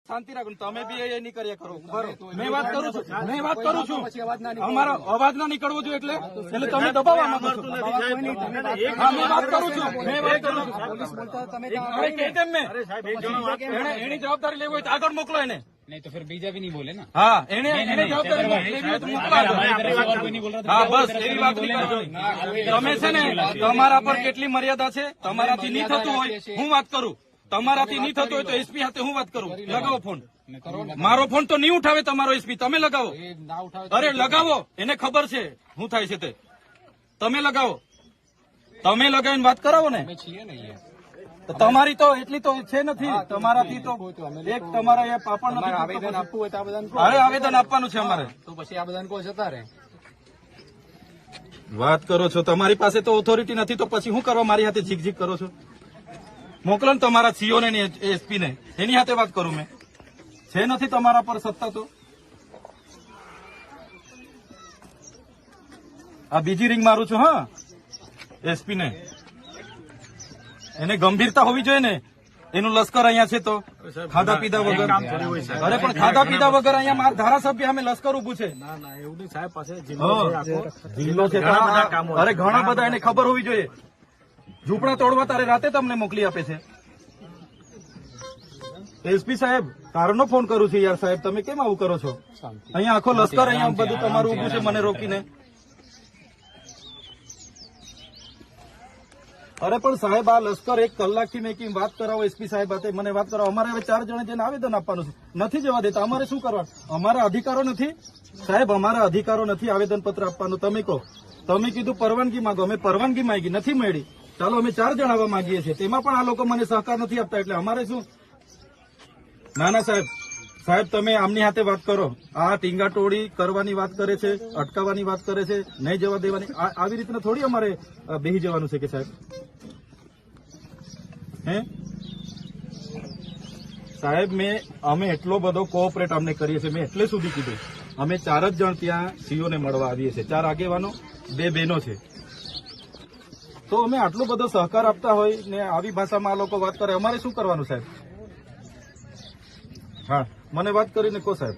શાંતિ રાખો તમે બી એ નહીં કર્યા કરો. મેં વાત કરું છું અમારો અવાજ ના નીકળવો જોઈએ એટલે તમે દબાવવા માંગો છો. હા, મેં વાત કરું છું એની જવાબદારી લેવી હોય તો આગળ મોકલો એને. नहीं तो फिर बीजा भी नहीं बोले ना. હા એને જવાબદારી લેવી હોય તો મોકલો. હા બસ એવી વાત નહીં કરો. તમે છે ને તમારા પર કેટલી મર્યાદા છે. તમારાથી નહીં થતું હોય હું વાત કરું. તમારાથી નહીં થતું હોય તો એસપી સાથે હું વાત કરું. લગાવો ફોન. મારો ફોન તો નહીં ઉઠાવે તમારો એસપી. તમે લગાવો. અરે લગાવો એને ખબર છે શું થાય છે તે. તમે લગાવો. તમે લગાવીને વાત કરાવો ને. તમારી તો એટલી તો છે નથી. તમારાથી તો એક તમારા એ પાપડ નથી. આવેદન આપવું હોય તો આવેદન અરે આવેદન આપવાનું છે અમારે. તો પછી આવેદન કોઈ જતા રહે. વાત કરો છો તમારી પાસે તો ઓથોરિટી નથી તો પછી શું કરવા મારી હાથે ઝીક કરો છો. મોકલો ને તમારા સીઓ ને એસપી ને એની હાથે વાત કરું. મેં છે નથી તમારા પર સત્તા તો. આ બીજી રિંગ મારું છું. હા એસપી ને એને ગંભીરતા હોવી જોઈએ ને. એનું લશ્કર અહીંયા છે તો ખાધા પીધા વગર. અરે પણ ખાધા પીધા વગર અહીંયા મારા ધારાસભ્ય અમે લશ્કર ઉભું છે. એવું નહીં સાહેબ પાસે જિલ્લો છે. અરે ઘણા બધા એને ખબર હોવી જોઈએ. ઝૂંપડા તોડવા તારે રાતે તમને મોકલી આપે છે. એસપી સાહેબ તારનો ફોન કરું છું યાર. સાહેબ તમે કેમ આવું કરો છો. અહીંયા આખો લશ્કર અહીંયા બધું તમારું ઉભું છે મને રોકીને. અરે પણ સાહેબ આ લશ્કર 1 કલાકથી મેં કેમ વાત કરાવો એસપી સાહેબ હાથે મને વાત કરાવો. અમારે હવે 4 જણે જઈને આવેદન આપવાનું છે. નથી જવા દેતા. અમારે શું કરવાનું. અમારા અધિકારો નથી સાહેબ. અમારા અધિકારો નથી આવેદન પત્ર આપવાનું. તમે કહો. તમે કીધું પરવાનગી માંગો. અમે પરવાનગી માંગી નથી મળી. ચાલો અમે 4 જણાવવા માંગીએ છીએ. તેમાં પણ આ લોકો મને સહકાર નથી આપતા એટલે અમારે શું. ના સાહેબ સાહેબ તમે આમની હાથે વાત કરો. આ ટીંગાટોળી કરવાની વાત કરે છે. અટકાવવાની વાત કરે છે. નહીં જવા દેવાની. આવી રીતના થોડી અમારે બેસી જવાનું છે કે સાહેબ. હે સાહેબ અમે એટલો બધો કોઓપરેટ અમને કરીએ છીએ. મેં એટલે સુધી કીધું અમે 4 જ જણ ત્યાં સીઓને મળવા આવીએ છીએ. 4 આગેવાનો 2 બહેનો છે. તો અમે આટલો બધો સહકાર આપતા હોય ને આવી ભાષામાં આ લોકો વાત કરે. અમારે શું કરવાનું સાહેબ. હા મને વાત કરીને કહો સાહેબ.